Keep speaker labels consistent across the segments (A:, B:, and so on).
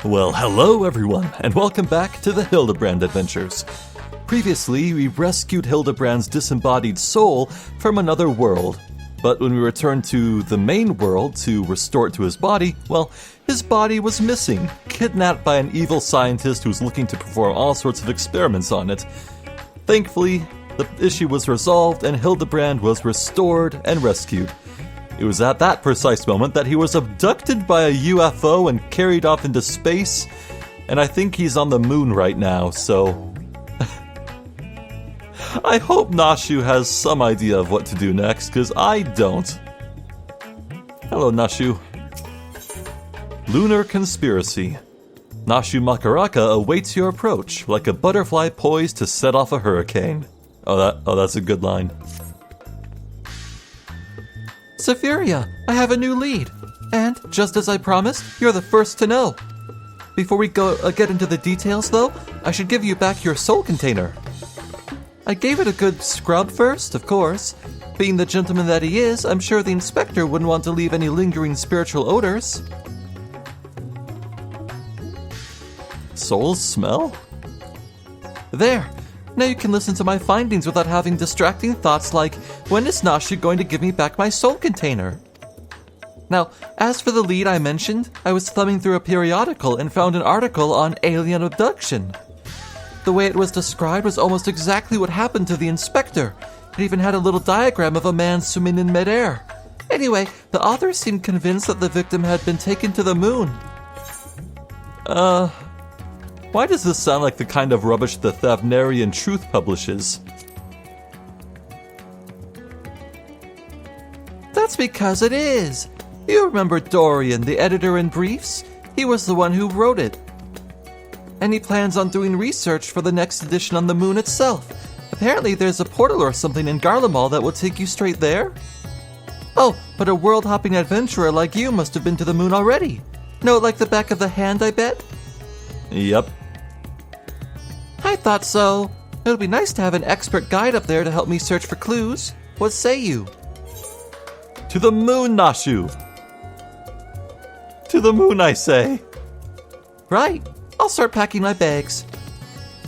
A: Well, hello everyone, and welcome back to the Hildibrand adventures. Previously, we rescued Hildibrand's disembodied soul from another world, but when we returned to the main world to restore it to his body, well, his body was missing, kidnapped by an evil scientist who was looking to perform all sorts of experiments on it. Thankfully, the issue was resolved and Hildibrand was restored and rescued. It was at that precise moment that he was abducted by a UFO and carried off into space, and I think he's on the moon right now, so... I hope Nashu has some idea of what to do next, because I don't. Hello, Nashu. Lunar Conspiracy. Nashu Makaraka awaits your approach, like a butterfly poised to set off a hurricane. Oh, that's a good line. Zephyria, I have a new lead. And, just as I promised, you're the first to know. Before we get into the details, though, I should give you back your soul container. I gave it a good scrub first, of course. Being the gentleman that he is, I'm sure the inspector wouldn't want to leave any lingering spiritual odors. Soul smell? There. Now you can listen to my findings without having distracting thoughts like, when is Nashu going to give me back my soul container? Now, as for the lead I mentioned, I was thumbing through a periodical and found an article on alien abduction. The way it was described was almost exactly what happened to the inspector. It even had a little diagram of a man swimming in midair. Anyway, the author seemed convinced that the victim had been taken to the moon. Why does this sound like the kind of rubbish the Thavnarian Truth publishes? That's because it is. You remember Dorian, the editor in briefs? He was the one who wrote it. And he plans on doing research for the next edition on the moon itself. Apparently there's a portal or something in Garlemald that will take you straight there. Oh, but a world-hopping adventurer like you must have been to the moon already. Know it like the back of the hand, I bet? Yep. I thought so. It would be nice to have an expert guide up there to help me search for clues. What say you? To the moon, Nashu! To the moon, I say. Right. I'll start packing my bags.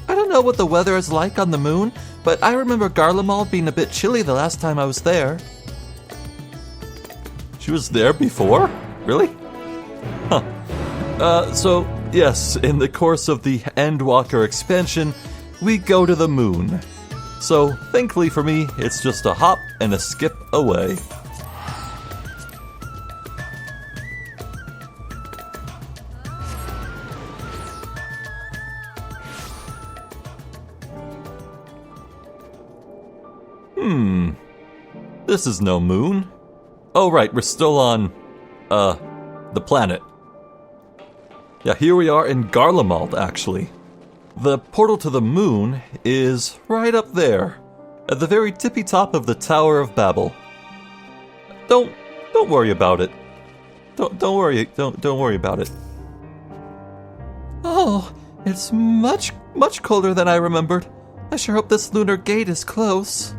A: I don't know what the weather is like on the moon, but I remember Garlemald being a bit chilly the last time I was there. She was there before? Really? Huh. So, yes, in the course of the Endwalker expansion, we go to the moon. So, thankfully for me, it's just a hop and a skip away. This is no moon. Oh right, we're still on, the planet. Yeah, here we are in Garlemald, actually. The portal to the moon is right up there, at the very tippy top of the Tower of Babel. Don't worry about it. Don't worry about it. Oh, it's much colder than I remembered. I sure hope this lunar gate is close.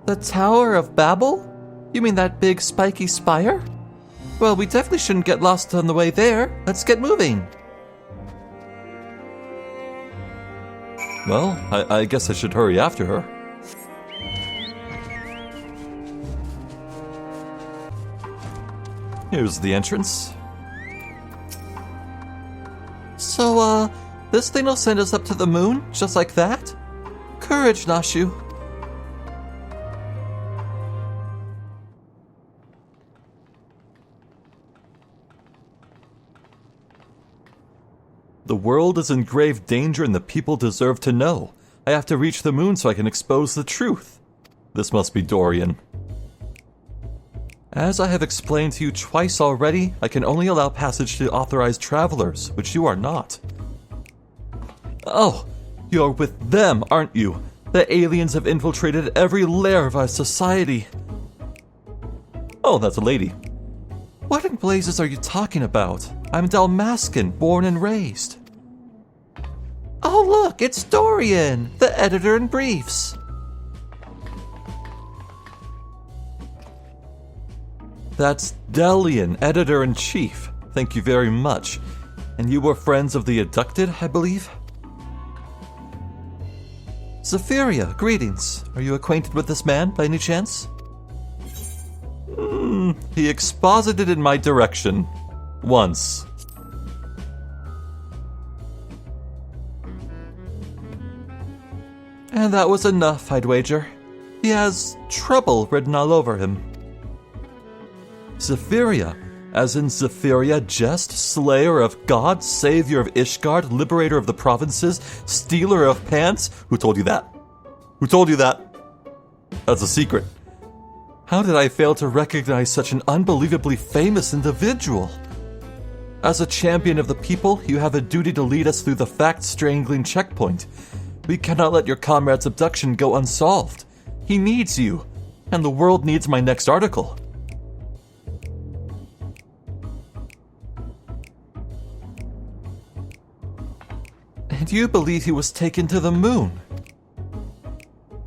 A: The Tower of Babel? You mean that big spiky spire? Well, we definitely shouldn't get lost on the way there. Let's get moving. Well, I guess I should hurry after her. Here's the entrance. So, this thing will send us up to the moon, just like that? Courage, Nashu. The world is in grave danger and the people deserve to know. I have to reach the moon so I can expose the truth. This must be Dorian. As I have explained to you twice already, I can only allow passage to authorized travelers, which you are not. Oh, you're with them, aren't you? The aliens have infiltrated every layer of our society. Oh, that's a lady. What in blazes are you talking about? I'm Dalmascan, born and raised. Oh look, it's Dorian, the editor in briefs. That's Delian, Editor-in-Chief. Thank you very much. And you were friends of the abducted, I believe? Zephyria, greetings. Are you acquainted with this man, by any chance? He exposited in my direction. Once. And that was enough, I'd wager. He has trouble written all over him. Zephyria, as in Zephyria Jeste, slayer of God, savior of Ishgard, liberator of the provinces, stealer of pants? Who told you that? Who told you that? That's a secret. How did I fail to recognize such an unbelievably famous individual? As a champion of the people, you have a duty to lead us through the fact-strangling checkpoint. We cannot let your comrade's abduction go unsolved. He needs you, and the world needs my next article. And you believe he was taken to the moon?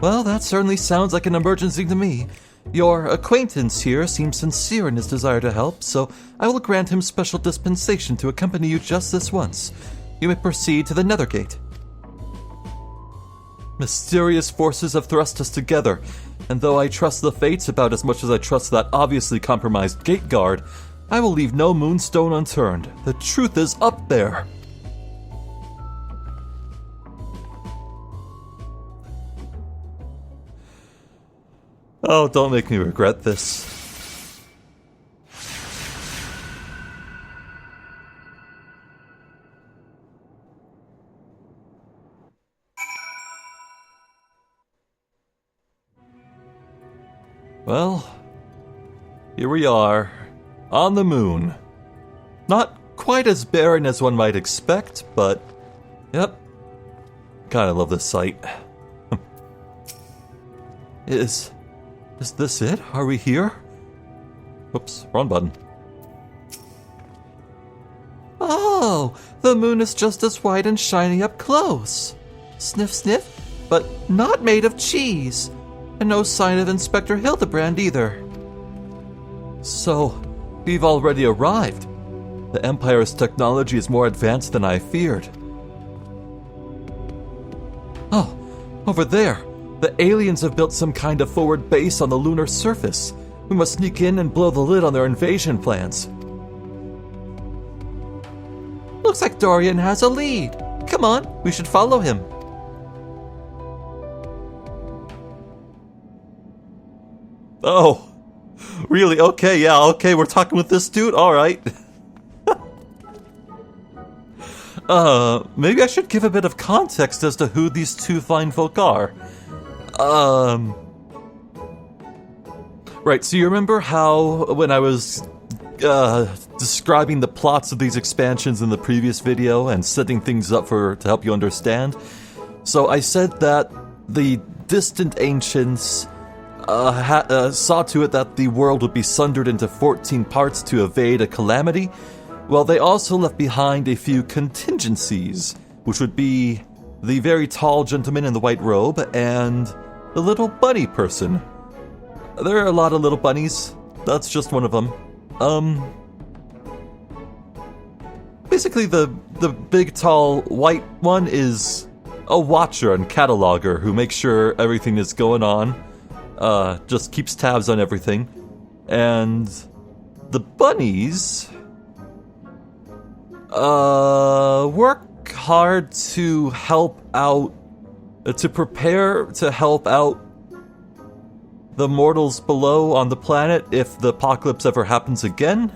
A: Well, that certainly sounds like an emergency to me. Your acquaintance here seems sincere in his desire to help, so I will grant him special dispensation to accompany you just this once. You may proceed to the Nethergate. Mysterious forces have thrust us together, and though I trust the fates about as much as I trust that obviously compromised gate guard, I will leave no moonstone unturned. The truth is up there. Oh, don't make me regret this. Well, here we are, on the moon. Not quite as barren as one might expect, but, yep. God, I love this site. Is this it? Are we here? Oops, wrong button. Oh, the moon is just as white and shiny up close. Sniff, sniff, but not made of cheese. And no sign of Inspector Hildibrand either. So, we've already arrived. The Empire's technology is more advanced than I feared. Oh, over there. The aliens have built some kind of forward base on the lunar surface. We must sneak in and blow the lid on their invasion plans. Looks like Dorian has a lead. Come on, we should follow him. Oh, really? Okay, yeah, okay, we're talking with this dude? Alright. Maybe I should give a bit of context as to who these two fine folk are. Right, so you remember how when I was describing the plots of these expansions in the previous video and setting things up to help you understand? So I said that the distant ancients saw to it that the world would be sundered into 14 parts to evade a calamity. Well, they also left behind a few contingencies, which would be the very tall gentleman in the white robe and the little bunny person. There are a lot of little bunnies. That's just one of them. Basically, the big, tall, white one is a watcher and cataloger who makes sure everything is going on. Just keeps tabs on everything. And the bunnies work hard to help out, to prepare to help out the mortals below on the planet if the apocalypse ever happens again.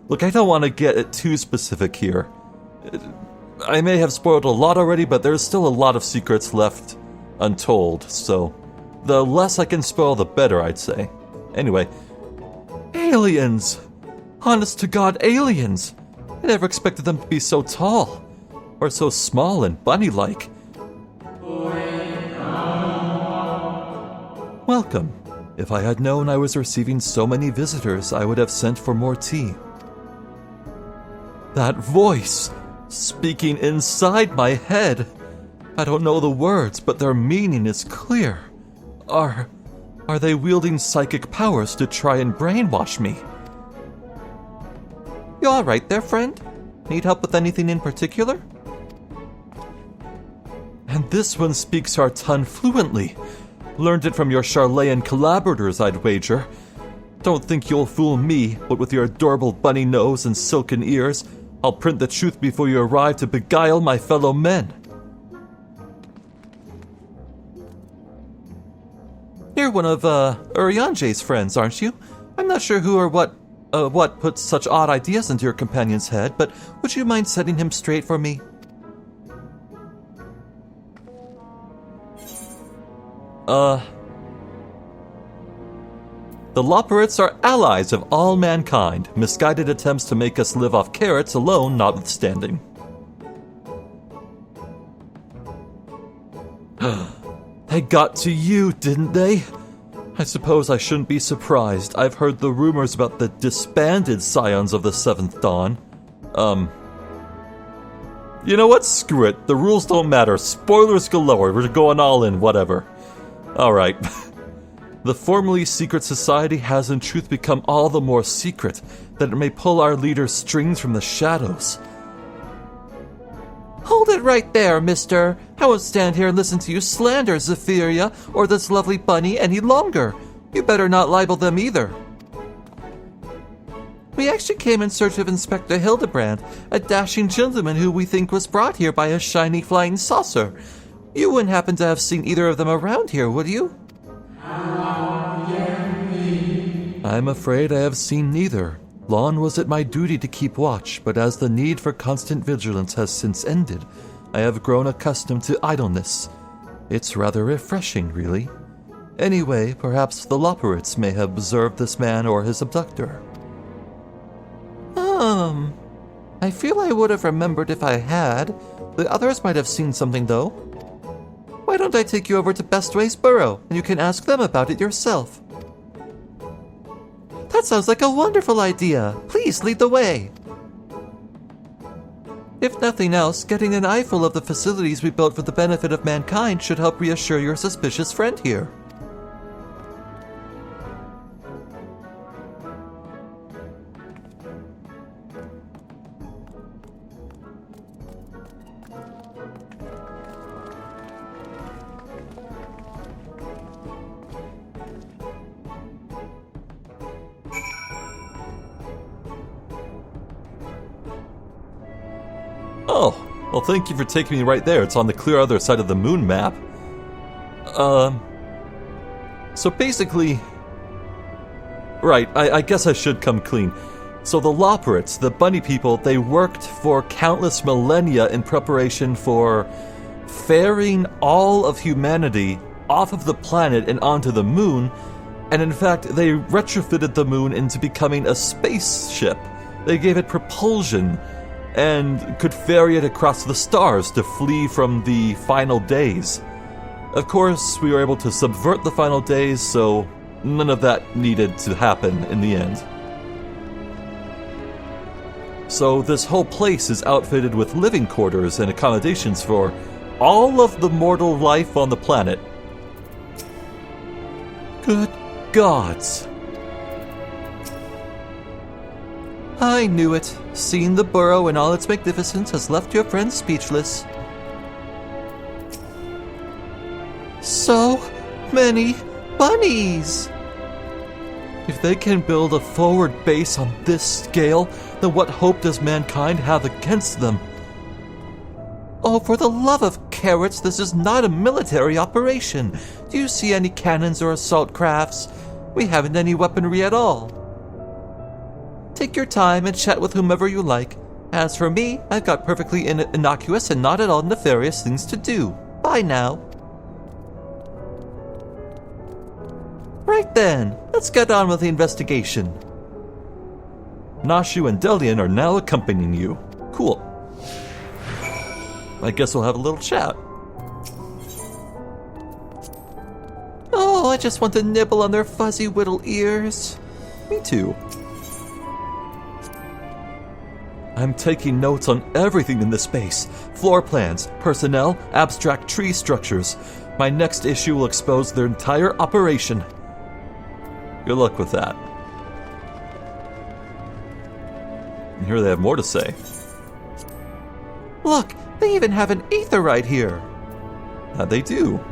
A: Look, I don't want to get too specific here. I may have spoiled a lot already, but there's still a lot of secrets left untold, so the less I can spoil, the better, I'd say. Anyway, aliens! Honest to God, aliens! I never expected them to be so tall, or so small and bunny-like. Welcome. If I had known I was receiving so many visitors, I would have sent for more tea. That voice, speaking inside my head. I don't know the words, but their meaning is clear. Are Are they wielding psychic powers to try and brainwash me? You alright there, friend? Need help with anything in particular? And this one speaks our tongue fluently. Learned it from your Charlayan collaborators, I'd wager. Don't think you'll fool me, but with your adorable bunny nose and silken ears, I'll print the truth before you arrive to beguile my fellow men. You're one of, Urianje's friends, aren't you? I'm not sure who or what put such odd ideas into your companion's head, but would you mind setting him straight for me? The Loporrits are allies of all mankind, misguided attempts to make us live off carrots alone notwithstanding. They got to you, didn't they? I suppose I shouldn't be surprised. I've heard the rumors about the disbanded Scions of the Seventh Dawn. You know what? Screw it. The rules don't matter. Spoilers galore. We're going all in, whatever. Alright. The formerly secret society has in truth become all the more secret, that it may pull our leader's strings from the shadows. Hold it right there, mister. I won't stand here and listen to you slander Zephyria or this lovely bunny any longer. You better not libel them either. We actually came in search of Inspector Hildibrand, a dashing gentleman who we think was brought here by a shiny flying saucer. You wouldn't happen to have seen either of them around here, would you? I'm afraid I have seen neither. Long was it my duty to keep watch, but as the need for constant vigilance has since ended, I have grown accustomed to idleness. It's rather refreshing, really. Anyway, perhaps the Loporrits may have observed this man or his abductor. I feel I would have remembered if I had. The others might have seen something, though. Why don't I take you over to Bestway's burrow, and you can ask them about it yourself? That sounds like a wonderful idea. Please lead the way. If nothing else, getting an eyeful of the facilities we built for the benefit of mankind should help reassure your suspicious friend here. Oh, well, thank you for taking me right there. It's on the clear other side of the moon map. So basically... Right, I guess I should come clean. So the Loporrits, the bunny people, they worked for countless millennia in preparation for ferrying all of humanity off of the planet and onto the moon, and in fact, they retrofitted the moon into becoming a spaceship. They gave it propulsion, and could ferry it across the stars to flee from the final days. Of course, we were able to subvert the final days, so none of that needed to happen in the end. So this whole place is outfitted with living quarters and accommodations for all of the mortal life on the planet. Good gods. I knew it. Seeing the burrow in all its magnificence has left your friend speechless. So many bunnies! If they can build a forward base on this scale, then what hope does mankind have against them? Oh, for the love of carrots, this is not a military operation. Do you see any cannons or assault crafts? We haven't any weaponry at all. Take your time and chat with whomever you like. As for me, I've got perfectly innocuous and not at all nefarious things to do. Bye now. Right then, let's get on with the investigation. Nashu and Delian are now accompanying you. Cool. I guess we'll have a little chat. Oh, I just want to nibble on their fuzzy little ears. Me too. I'm taking notes on everything in this space. Floor plans, personnel, abstract tree structures. My next issue will expose their entire operation. Good luck with that. And here they have more to say.
B: Look, they even have an aetherite here.
A: They do.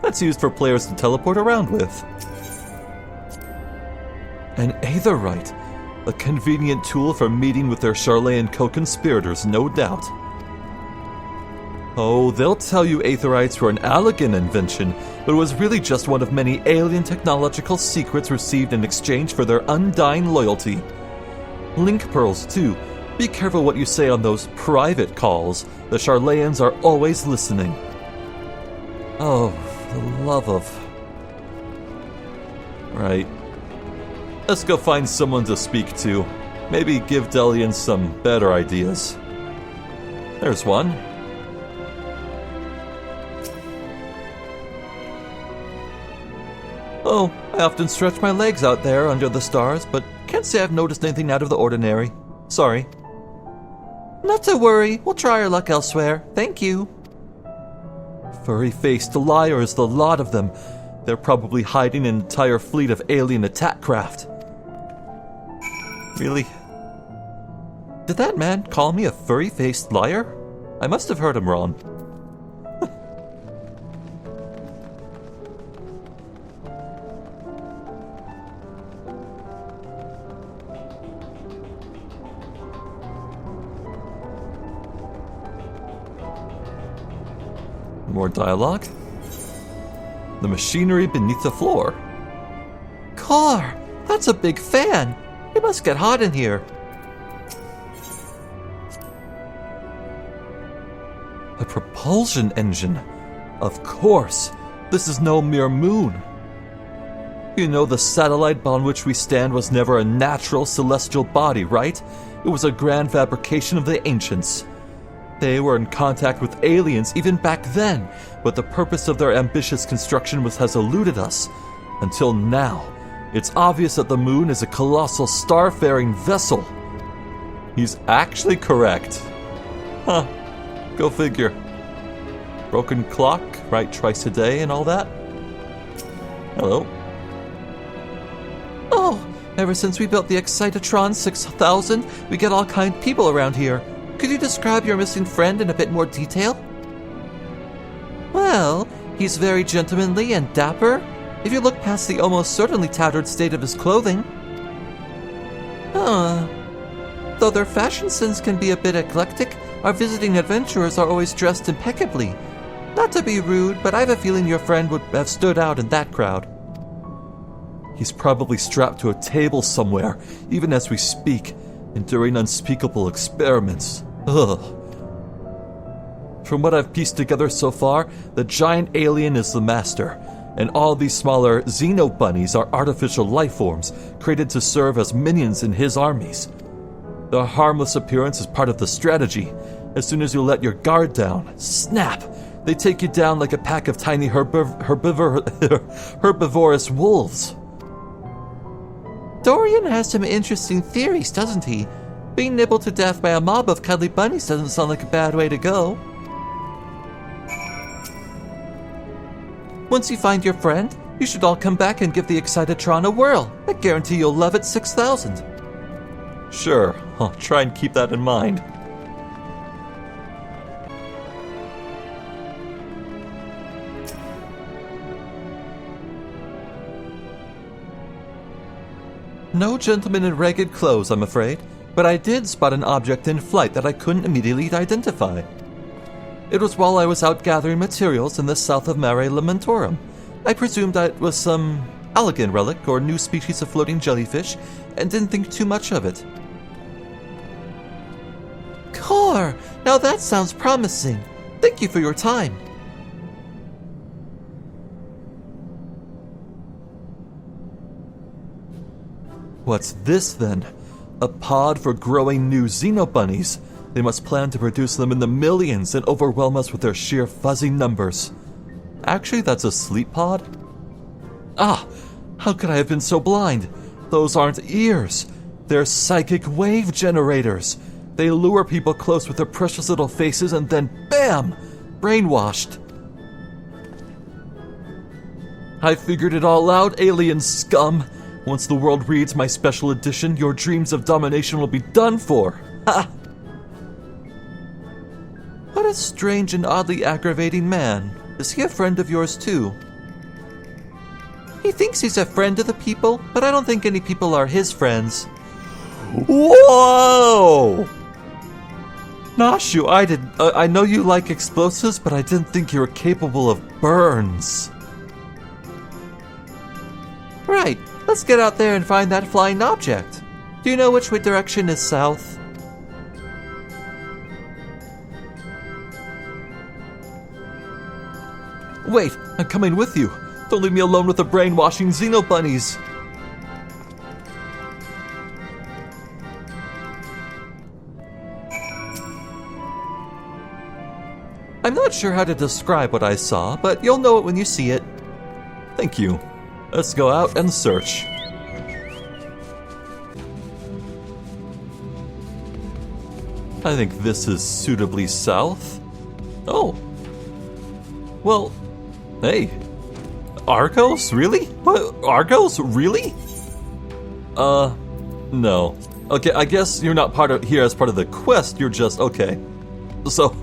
A: That's used for players to teleport around with. An aetherite. A convenient tool for meeting with their Charlayan co-conspirators, no doubt. Oh, they'll tell you aetherites were an Allegan invention, but it was really just one of many alien technological secrets received in exchange for their undying loyalty. Link pearls, too. Be careful what you say on those private calls. The Charlayans are always listening. Oh, for the love of... Right. Let's go find someone to speak to. Maybe give Delian some better ideas. There's one. Oh, I often stretch my legs out there under the stars, but can't say I've noticed anything out of the ordinary. Sorry.
B: Not to worry, we'll try our luck elsewhere. Thank you.
A: Furry-faced liars, the lot of them. They're probably hiding an entire fleet of alien attack craft. Really? Did that man call me a furry-faced liar? I must have heard him wrong. More dialogue. The machinery beneath the floor.
B: Car, that's a big fan. It must get hot in here.
A: A propulsion engine. Of course. This is no mere moon. You know the satellite upon which we stand was never a natural celestial body, right? It was a grand fabrication of the ancients. They were in contact with aliens even back then, but the purpose of their ambitious construction has eluded us. Until now. It's obvious that the moon is a colossal starfaring vessel. He's actually correct. Huh. Go figure. Broken clock, right twice a day and all that? Hello.
B: Oh, ever since we built the Excitatron 6000, we get all kind of people around here. Could you describe your missing friend in a bit more detail? Well, he's very gentlemanly and dapper, if you look past the almost certainly tattered state of his clothing. Though their fashion sense can be a bit eclectic, our visiting adventurers are always dressed impeccably. Not to be rude, but I have a feeling your friend would have stood out in that crowd.
A: He's probably strapped to a table somewhere, even as we speak, enduring unspeakable experiments. Ugh. From what I've pieced together so far, the giant alien is the master, and all these smaller xeno-bunnies are artificial life forms created to serve as minions in his armies. Their harmless appearance is part of the strategy. As soon as you let your guard down, snap! They take you down like a pack of tiny herbivorous wolves.
B: Dorian has some interesting theories, doesn't he? Being nibbled to death by a mob of cuddly bunnies doesn't sound like a bad way to go. Once you find your friend, you should all come back and give the Excitatron a whirl. I guarantee you'll love it 6000.
A: Sure, I'll try and keep that in mind. No gentleman in ragged clothes, I'm afraid, but I did spot an object in flight that I couldn't immediately identify. It was while I was out gathering materials in the south of Mare Lamentorum. I presumed that it was some Allegan relic or new species of floating jellyfish, and didn't think too much of it.
B: Car! Now that sounds promising. Thank you for your time.
A: What's this then? A pod for growing new xenobunnies. They must plan to produce them in the millions and overwhelm us with their sheer fuzzy numbers. Actually, that's a sleep pod? Ah! How could I have been so blind? Those aren't ears. They're psychic wave generators. They lure people close with their precious little faces and then BAM! Brainwashed. I figured it all out, alien scum. Once the world reads my special edition, your dreams of domination will be done for. Ha!
B: What a strange and oddly aggravating man. Is he a friend of yours too? He thinks he's a friend to the people, but I don't think any people are his friends.
A: Whoa! Nashu, I know you like explosives, but I didn't think you were capable of burns.
B: Right, let's get out there and find that flying object. Do you know which way direction is south?
A: Wait, I'm coming with you. Don't leave me alone with the brainwashing xenobunnies.
B: I'm not sure how to describe what I saw, but you'll know it when you see it.
A: Thank you. Let's go out and search. I think this is suitably south. Oh. Well, hey. Argos? Really? What? Argos? Really? No. Okay, I guess you're not here as part of the quest, you're just, okay. So,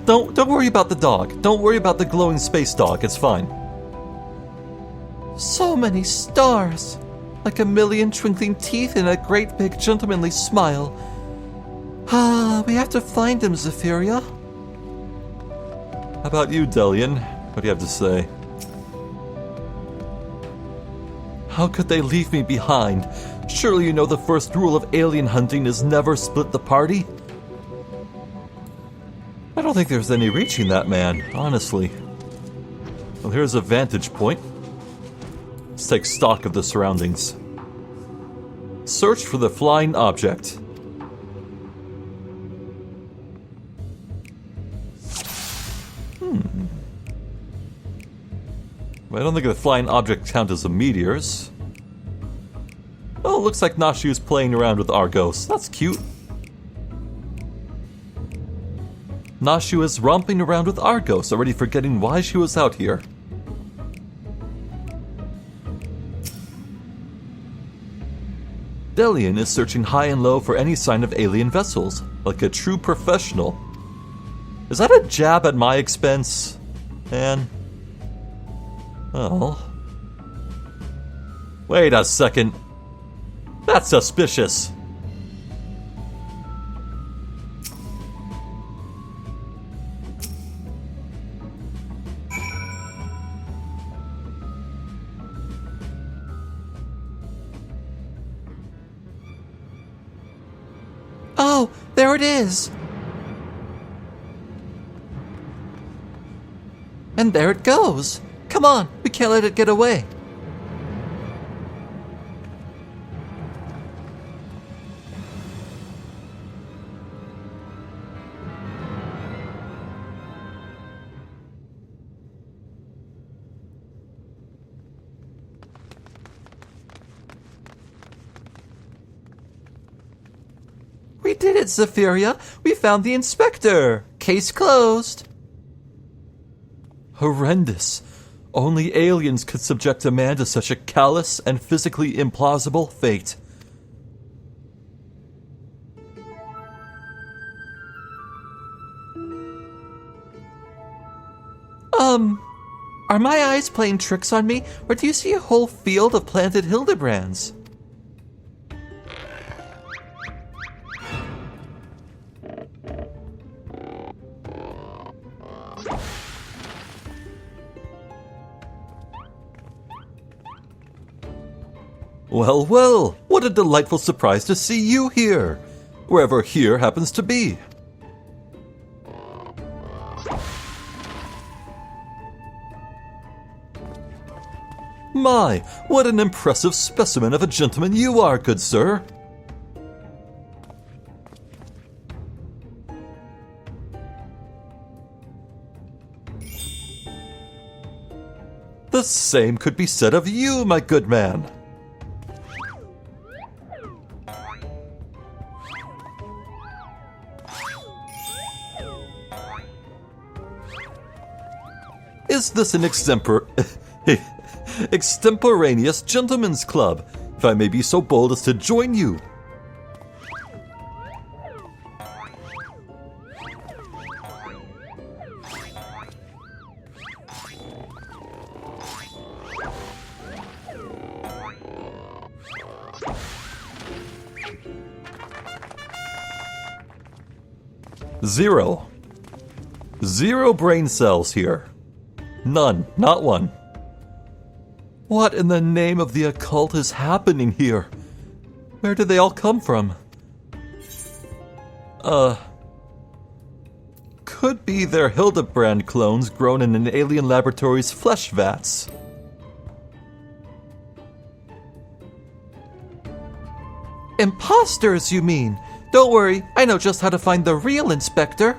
A: don't worry about the dog. Don't worry about the glowing space dog, it's fine.
B: So many stars, like a million twinkling teeth and a great big gentlemanly smile. Ah, we have to find him, Zephyria.
A: How about you, Delian? What do you have to say? How could they leave me behind? Surely you know the first rule of alien hunting is never split the party? I don't think there's any reaching that man, honestly. Well, here's a vantage point. Let's take stock of the surroundings. Search for the flying object. I don't think the flying object count as a meteors. Oh, looks like Nashu's playing around with Argos. That's cute. Nashu is romping around with Argos, already forgetting why she was out here. Delian is searching high and low for any sign of alien vessels, like a true professional. Is that a jab at my expense? Man. Well. Wait a second. That's suspicious.
B: Oh, there it is. And there it goes. Come on, we can't let it get away. We did it, Zephyria. We found the inspector. Case closed.
A: Horrendous. Only aliens could subject a man to such a callous and physically implausible fate.
B: Are my eyes playing tricks on me, or do you see a whole field of planted Hildibrands?
A: Well, well, what a delightful surprise to see you here, wherever here happens to be. My, what an impressive specimen of a gentleman you are, good sir. The same could be said of you, my good man. Is this an extemporaneous gentleman's club? if I may be so bold as to join you. Zero brain cells here. None, not one. What in the name of the occult is happening here? Where did they all come from? Could be they're Hildibrand clones grown in an alien laboratory's flesh vats.
B: Imposters, you mean? Don't worry, I know just how to find the real Inspector.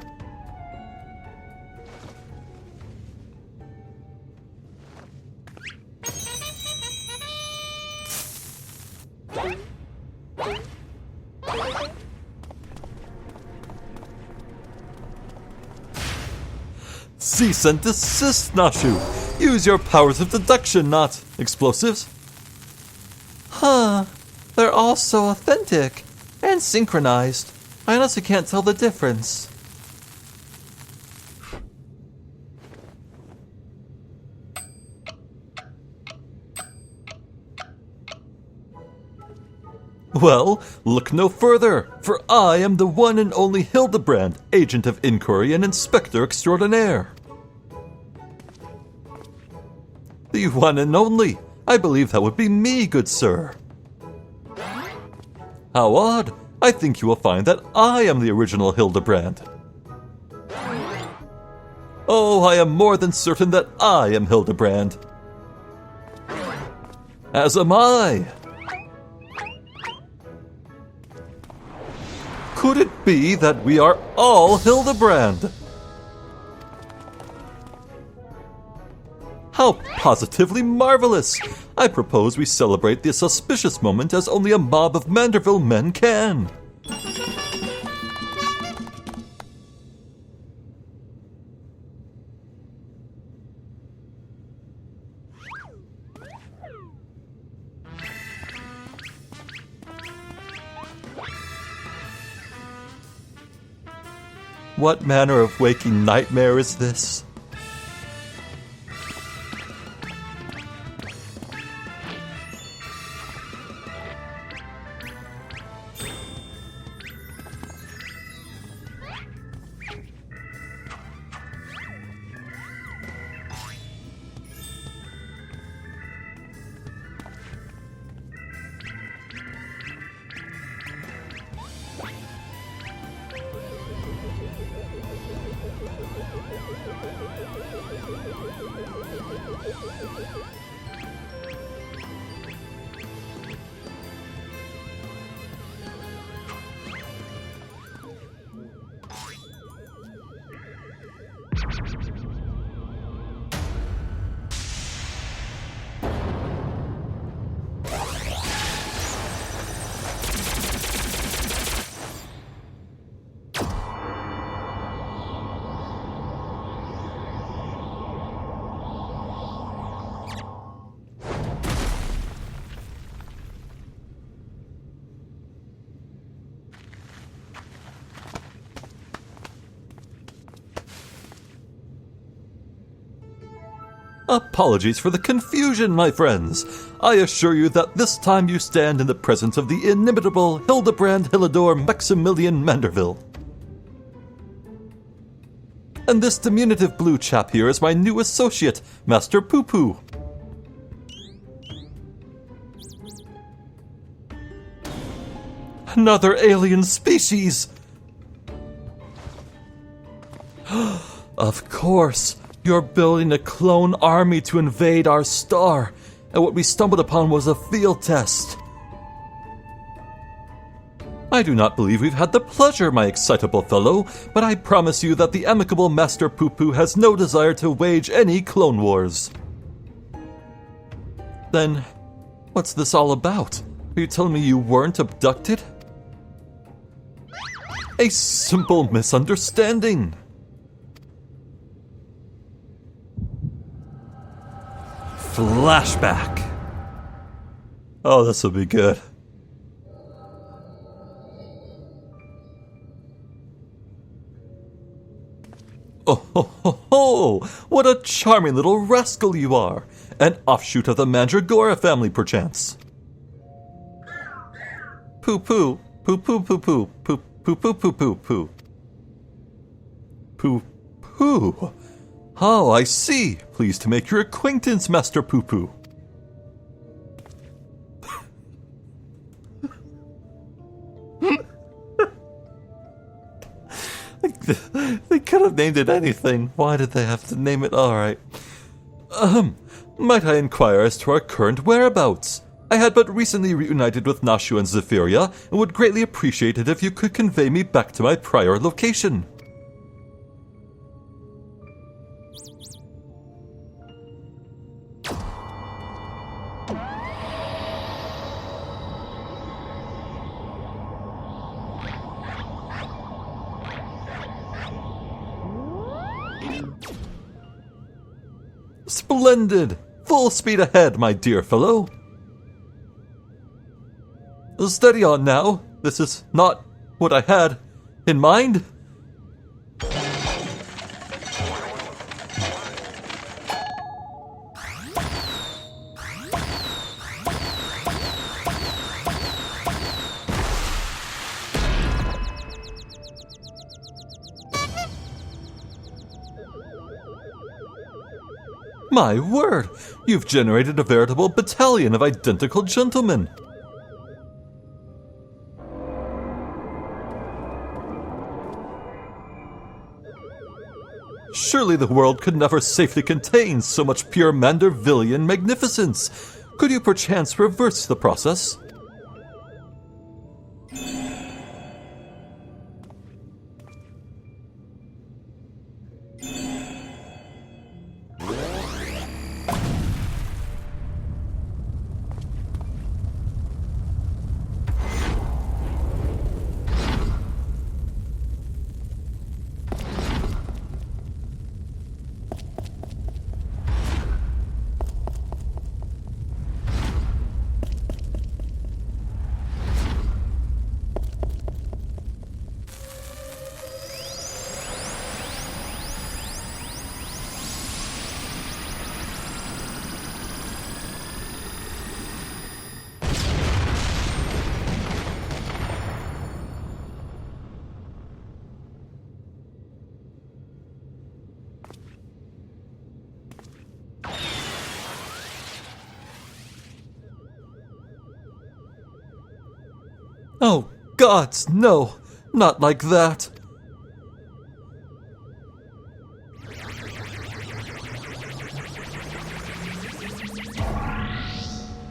A: Cease and desist, Nashu! Use your powers of deduction, not explosives.
B: Huh. They're all so authentic and synchronized. I honestly can't tell the difference.
A: Well, look no further, for I am the one and only Hildibrand, agent of inquiry and inspector extraordinaire. The one and only. I believe that would be me, good sir. How odd. I think you will find that I am the original Hildibrand. Oh, I am more than certain that I am Hildibrand. As am I. Could it be that we are all Hildibrand? How positively marvelous! I propose we celebrate this auspicious moment as only a mob of Manderville men can. What manner of waking nightmare is this? Apologies for the confusion, my friends. I assure you that this time you stand in the presence of the inimitable Hildibrand Hillidor Maximilian Manderville. And this diminutive blue chap here is my new associate, Master Poo Poo. Another alien species! Of course, you're building a clone army to invade our star, and what we stumbled upon was a field test. I do not believe we've had the pleasure, my excitable fellow, but I promise you that the amicable Master Poo Poo has no desire to wage any clone wars. Then, what's this all about? Are you telling me you weren't abducted? A simple misunderstanding. Flashback. Oh, this will be good. Oh, ho, ho, ho! What a charming little rascal you are! An offshoot of the Mandragora family, perchance. Poo-poo, poo-poo-poo-poo, poo-poo-poo-poo-poo. Poo-poo. Oh, I see. Pleased to make your acquaintance, Master Poo-poo. They could have named it anything. Why did they have to name it? Alright. Might I inquire as to our current whereabouts? I had but recently reunited with Nashu and Zephyria, and would greatly appreciate it if you could convey me back to my prior location. Splendid! Full speed ahead, my dear fellow. Steady on now. This is not what I had in mind. My word! You've generated a veritable battalion of identical gentlemen. Surely the world could never safely contain so much pure Mandervillian magnificence. Could you perchance reverse the process? Oh, gods, no! Not like that!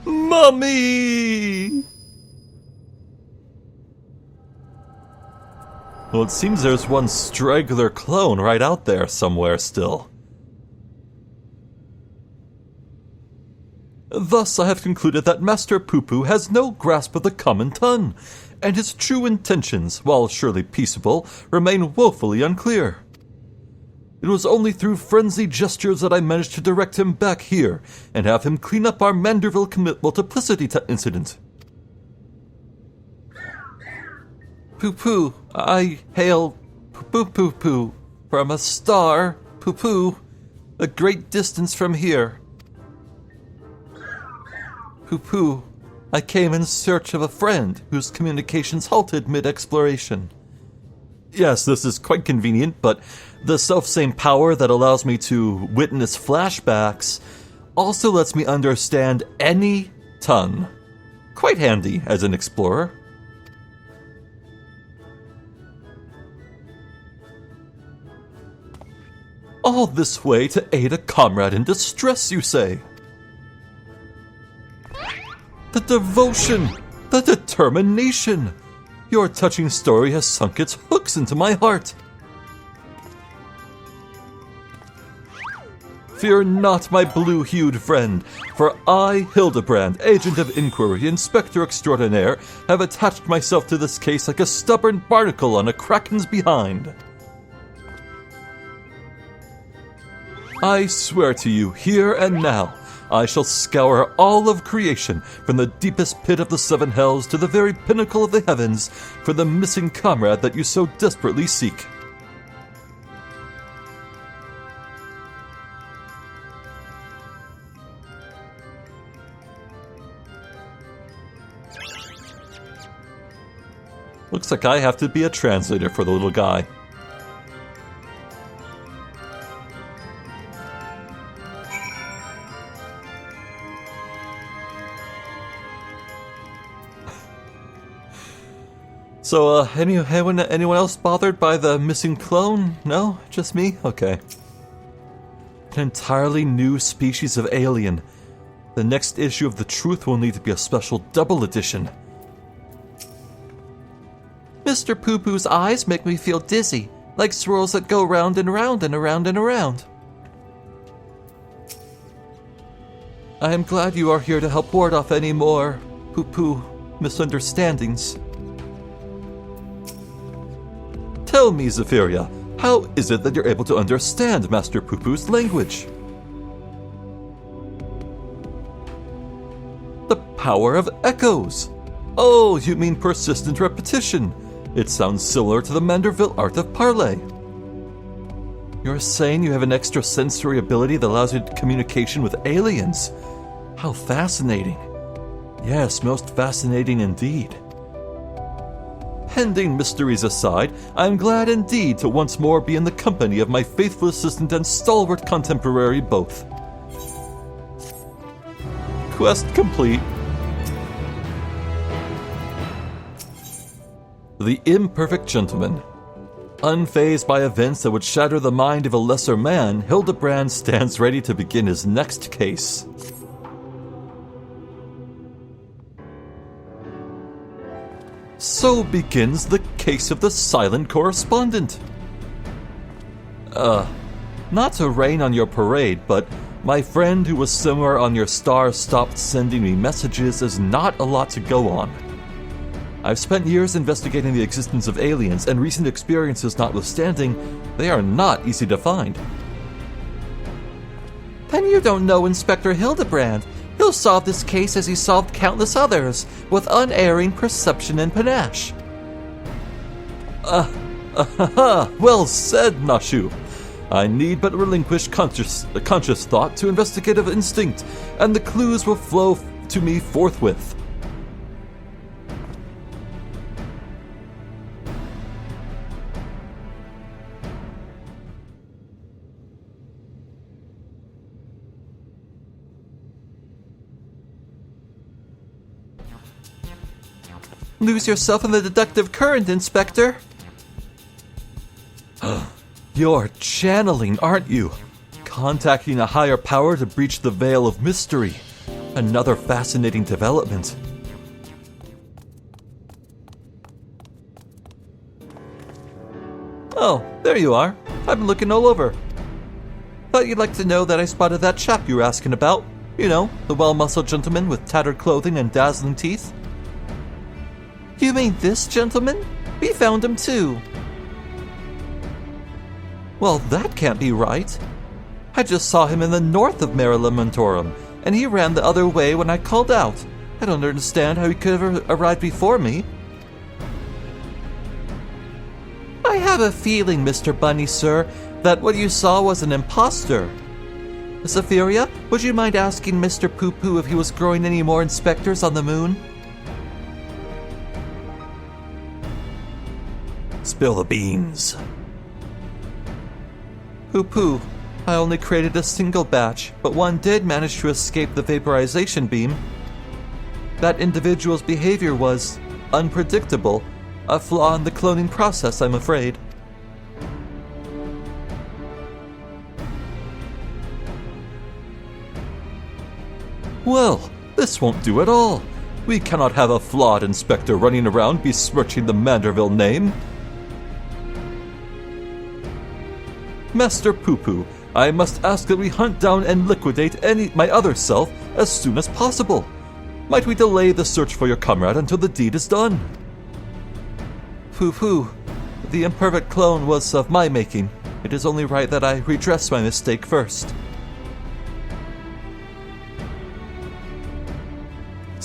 A: Mummy! Well, it seems there's one straggler clone right out there somewhere still. Thus, I have concluded that Master Poo-poo has no grasp of the common tongue, and his true intentions, while surely peaceable, remain woefully unclear. It was only through frenzied gestures that I managed to direct him back here, and have him clean up our Manderville commit multiplicity incident. Poo-poo, I hail Poo-poo-poo from a star, Poo-poo, a great distance from here. Poo-poo, I came in search of a friend whose communications halted mid-exploration. Yes, this is quite convenient, but the self-same power that allows me to witness flashbacks also lets me understand any tongue. Quite handy as an explorer. All this way to aid a comrade in distress, you say? The devotion! The determination! Your touching story has sunk its hooks into my heart. Fear not, my blue-hued friend, for I, Hildibrand, Agent of Inquiry, Inspector Extraordinaire, have attached myself to this case like a stubborn barnacle on a kraken's behind. I swear to you, here and now, I shall scour all of creation, from the deepest pit of the seven hells to the very pinnacle of the heavens, for the missing comrade that you so desperately seek. Looks like I have to be a translator for the little guy. So, anyone else bothered by the missing clone? No? Just me? Okay. An entirely new species of alien. The next issue of The Truth will need to be a special double edition.
B: Mr. Poo-Poo's eyes make me feel dizzy, like swirls that go round and round and around and around. I am glad you are here to help ward off any more Poo-Poo misunderstandings.
A: Tell me, Zephyria, how is it that you're able to understand Master Poo-Poo's language? The power of echoes. Oh, you mean persistent repetition. It sounds similar to the Manderville art of parley. You're saying you have an extrasensory ability that allows you communication with aliens? How fascinating. Yes, most fascinating indeed. Pending mysteries aside, I am glad indeed to once more be in the company of my faithful assistant and stalwart contemporary both. Quest complete. The Imperfect Gentleman. Unfazed by events that would shatter the mind of a lesser man, Hildibrand stands ready to begin his next case. So begins the case of the silent correspondent. Not to rain on your parade, but my friend who was somewhere on your star stopped sending me messages is not a lot to go on. I've spent years investigating the existence of aliens, and recent experiences notwithstanding, they are not easy to find.
B: Then you don't know Inspector Hildibrand. He'll solve this case as he solved countless others, with unerring perception and panache.
A: Well said, Nashu. I need but relinquish conscious thought to investigative instinct, and the clues will flow to me forthwith.
B: Lose yourself in the deductive current, Inspector.
A: You're channeling, aren't you? Contacting a higher power to breach the veil of mystery. Another fascinating development.
B: Oh, there you are. I've been looking all over. Thought you'd like to know that I spotted that chap you were asking about. You know, the well-muscled gentleman with tattered clothing and dazzling teeth. You mean this gentleman? We found him too. Well, that can't be right. I just saw him in the north of Mare Lamentorum, and he ran the other way when I called out. I don't understand how he could have arrived before me. I have a feeling, Mr. Bunny, sir, that what you saw was an imposter. Zephyria, would you mind asking Mr. Poo-Poo if he was growing any more inspectors on the moon?
A: Spill the beans.
B: Poo-Poo, I only created a single batch, but one did manage to escape the vaporization beam. That individual's behavior was unpredictable, a flaw in the cloning process, I'm afraid.
A: Well, this won't do at all. We cannot have a flawed inspector running around besmirching the Manderville name. Master Poo-Poo, I must ask that we hunt down and liquidate my other self as soon as possible. Might we delay the search for your comrade until the deed is done?
B: Poo-Poo, the imperfect clone was of my making. It is only right that I redress my mistake first.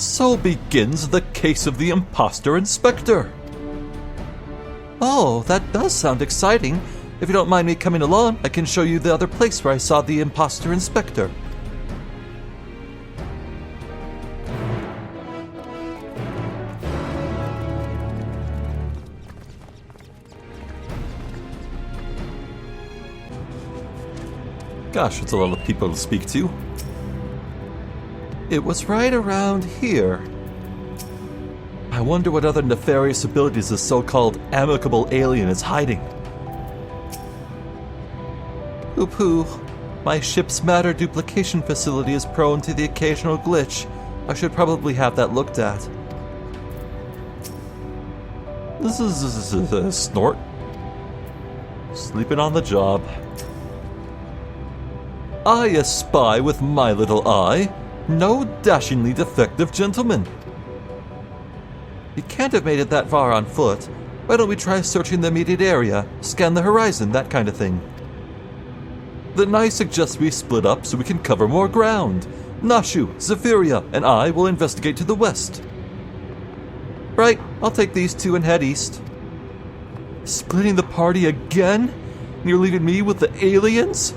A: So begins the case of the imposter inspector.
B: Oh, that does sound exciting. If you don't mind me coming along, I can show you the other place where I saw the imposter inspector.
A: Gosh, it's a lot of people to speak to.
B: It was right around here.
A: I wonder what other nefarious abilities this so-called amicable alien is hiding.
B: Pooh-pooh. My ship's matter duplication facility is prone to the occasional glitch. I should probably have that looked at.
A: This is a snort. Sleeping on the job. I espy with my little eye no dashingly defective gentleman.
B: You can't have made it that far on foot. Why don't we try searching the immediate area, scan the horizon, that kind of thing?
A: Then I suggest we split up so we can cover more ground. Nashu, Zephyria, and I will investigate to the west.
B: Right, I'll take these two and head east.
A: Splitting the party again? And you're leaving me with the aliens?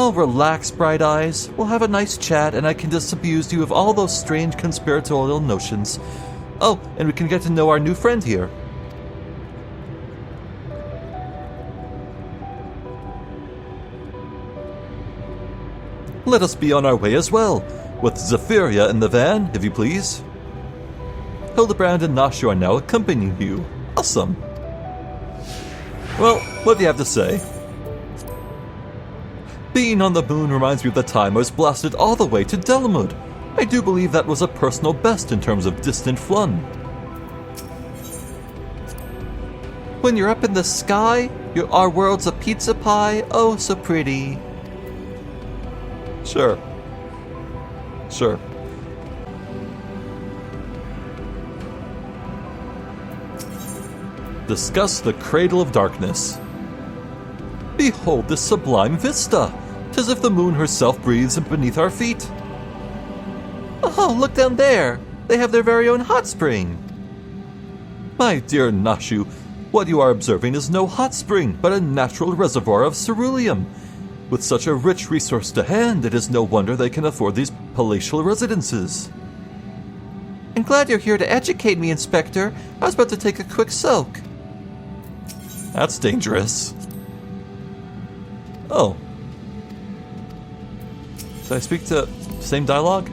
B: Oh, relax, Bright Eyes. We'll have a nice chat and I can disabuse you of all those strange conspiratorial notions. Oh, and we can get to know our new friend here.
A: Let us be on our way as well, with Zephyria in the van, if you please. Hildibrand and Nashu are now accompanying you. Awesome. Well, what do you have to say? Being on the moon reminds me of the time I was blasted all the way to Delamud. I do believe that was a personal best in terms of distant fun.
B: When you're up in the sky, our world's a pizza pie, oh so pretty.
A: Sure. Discuss the Cradle of Darkness. Behold this sublime vista! 'Tis if the moon herself breathes beneath our feet.
B: Oh, look down there! They have their very own hot spring!
A: My dear Nashu, what you are observing is no hot spring, but a natural reservoir of ceruleum. With such a rich resource to hand, it is no wonder they can afford these palatial residences.
B: I'm glad you're here to educate me, Inspector. I was about to take a quick soak.
A: That's dangerous. Oh. Should I speak to same dialogue?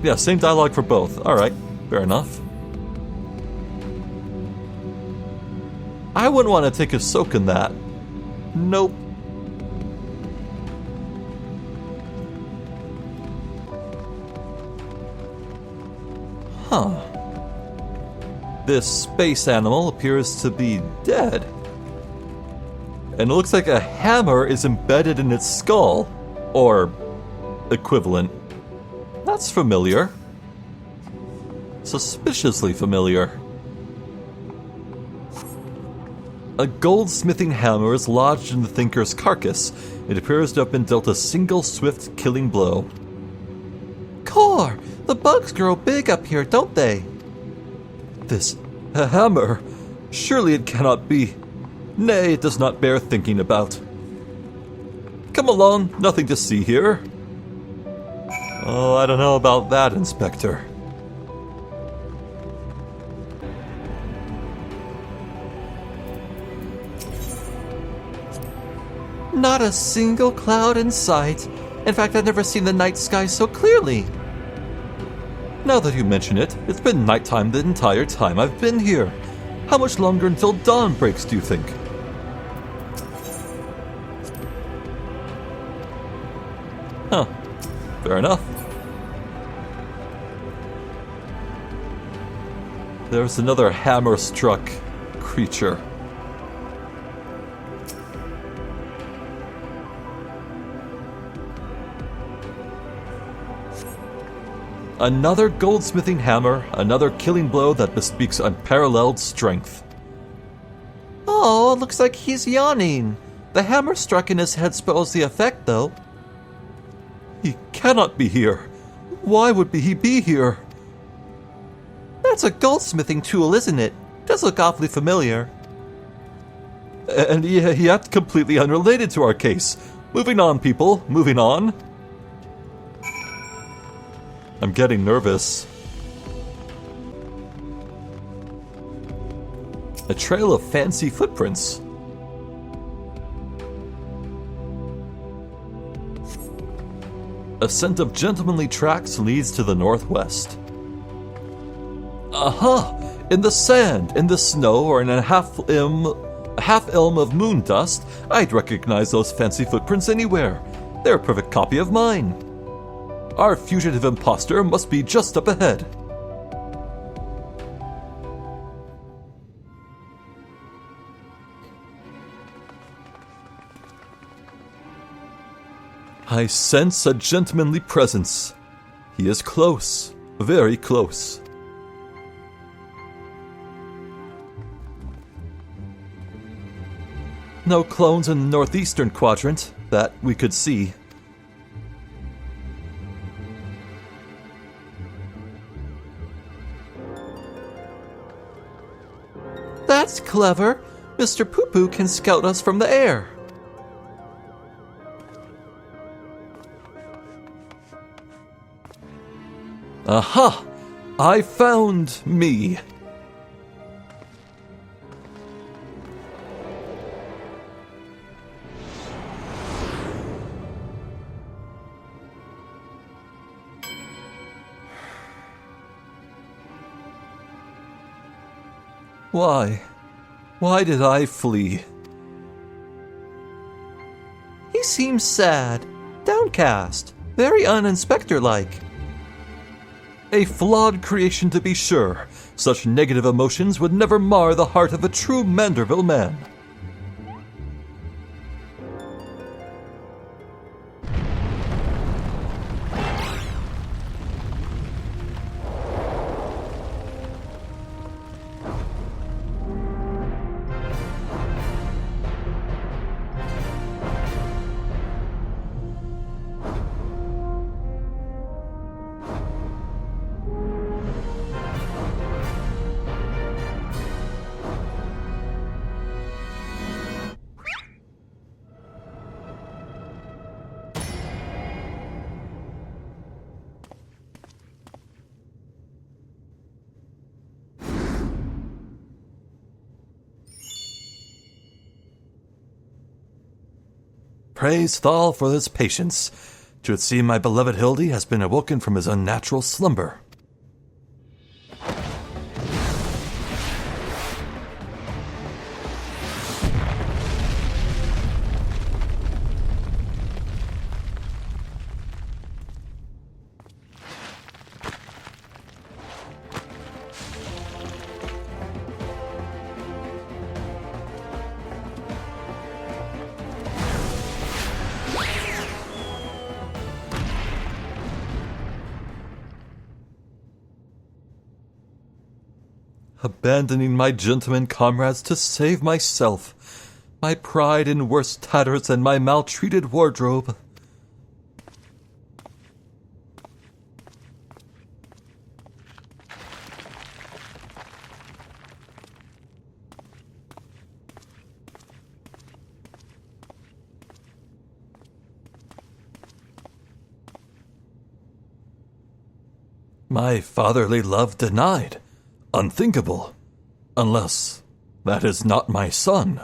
A: Yeah, same dialogue for both. Alright, fair enough. I wouldn't want to take a soak in that. Nope. Huh. This space animal appears to be dead. And it looks like a hammer is embedded in its skull. Or equivalent. That's familiar. Suspiciously familiar. A goldsmithing hammer is lodged in the thinker's carcass. It appears to have been dealt a single swift killing blow.
B: Core! The bugs grow big up here, don't they?
A: This hammer? Surely it cannot be. Nay, it does not bear thinking about. Come along, nothing to see here. Oh, I don't know about that, Inspector.
B: Not a single cloud in sight. In fact, I've never seen the night sky so clearly.
A: Now that you mention it, it's been nighttime the entire time I've been here. How much longer until dawn breaks, do you think? Huh. Fair enough. There's another hammer-struck creature. Another goldsmithing hammer, another killing blow that bespeaks unparalleled strength.
B: Oh, looks like he's yawning. The hammer struck in his head spoils the effect, though.
A: He cannot be here. Why would he be here?
B: That's a goldsmithing tool, isn't it? Does look awfully familiar.
A: And yet completely unrelated to our case. Moving on, people. Moving on. I'm getting nervous. A trail of fancy footprints. A scent of gentlemanly tracks leads to the northwest. Aha! In the sand, in the snow, or in a half-elm of moon dust, I'd recognize those fancy footprints anywhere. They're a perfect copy of mine. Our fugitive imposter must be just up ahead. I sense a gentlemanly presence. He is close, very close. No clones in the northeastern quadrant that we could see.
B: That's clever. Mr. Poo-Poo can scout us from the air.
A: Aha! I found me. Why? Why did I flee?
B: He seems sad, downcast, very un-inspector-like.
A: A flawed creation to be sure. Such negative emotions would never mar the heart of a true Manderville man. Praise Thal for his patience. 'Twould seem my beloved Hildy has been awoken from his unnatural slumber. Abandoning my gentlemen comrades to save myself, my pride in worse tatters than my maltreated wardrobe. My fatherly love denied. Unthinkable. Unless that is not my son.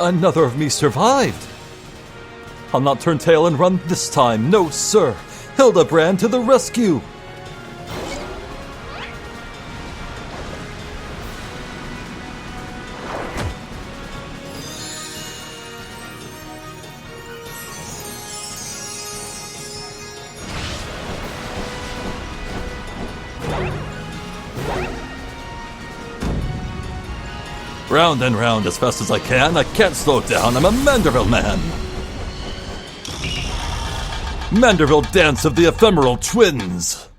A: Another of me survived. I'll not turn tail and run this time. No, sir. Hildibrand to the rescue. Round and round as fast as I can. I can't slow down. I'm a Manderville man. Manderville dance of the ephemeral twins.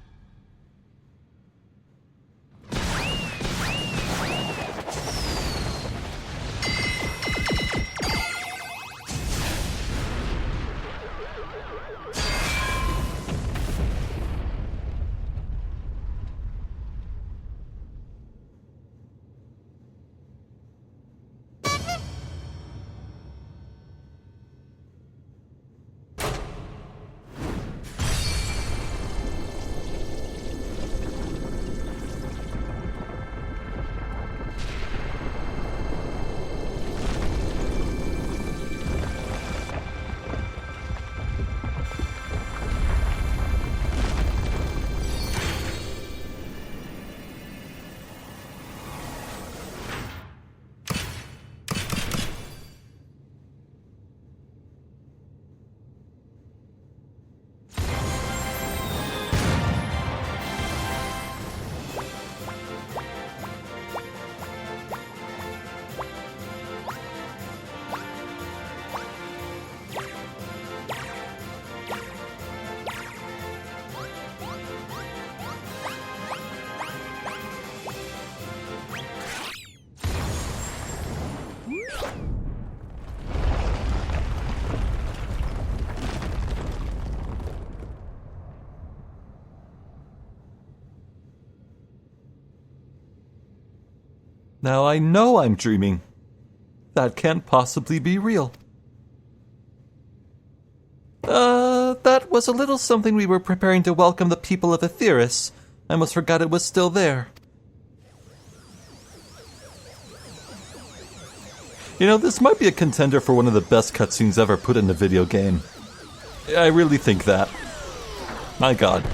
A: Now I know I'm dreaming. That can't possibly be real. That was a little something we were preparing to welcome the people of Etheris. I almost forgot it was still there. You know, this might be a contender for one of the best cutscenes ever put in a video game. I really think that. My God.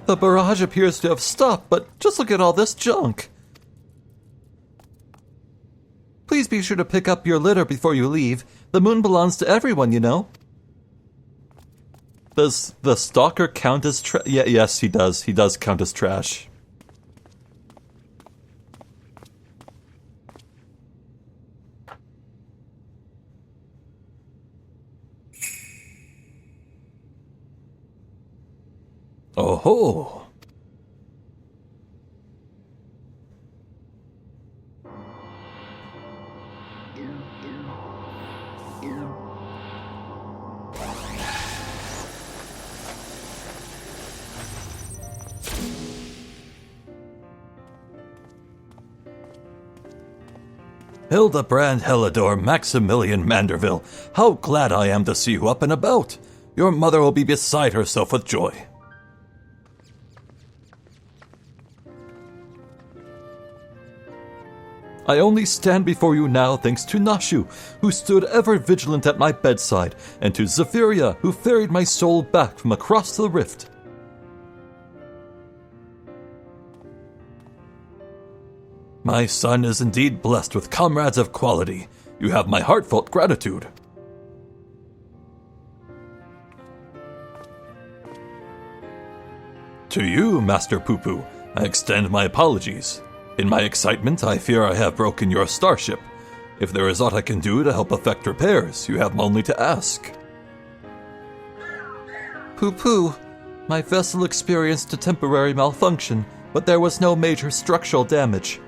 A: The barrage appears to have stopped, but just look at all this junk. Please be sure to pick up your litter before you leave. The moon belongs to everyone, you know. Does the stalker count as trash? Yeah, yes, he does. He does count as trash. Oh ho! Hildibrand Helidor Maximilian Manderville, how glad I am to see you up and about. Your mother will be beside herself with joy. I only stand before you now thanks to Nashu, who stood ever vigilant at my bedside, and to Zephyria, who ferried my soul back from across the rift. My son is indeed blessed with comrades of quality. You have my heartfelt gratitude. To you, Master Poo-Poo, I extend my apologies. In my excitement, I fear I have broken your starship. If there is aught I can do to help effect repairs, you have only to ask.
B: Poo-poo, my vessel experienced a temporary malfunction. but there was no major structural damage.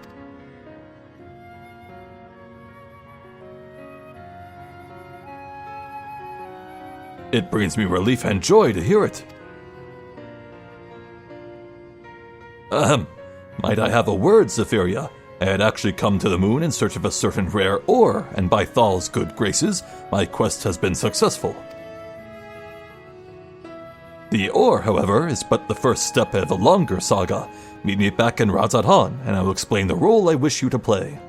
A: It brings me relief and joy to hear it. Might I have a word, Zephyria? I had actually come to the moon in search of a certain rare ore, and by Thal's good graces, my quest has been successful. The ore, however, is but the first step of a longer saga. Meet me back in Razadhan, and I will explain the role I wish you to play.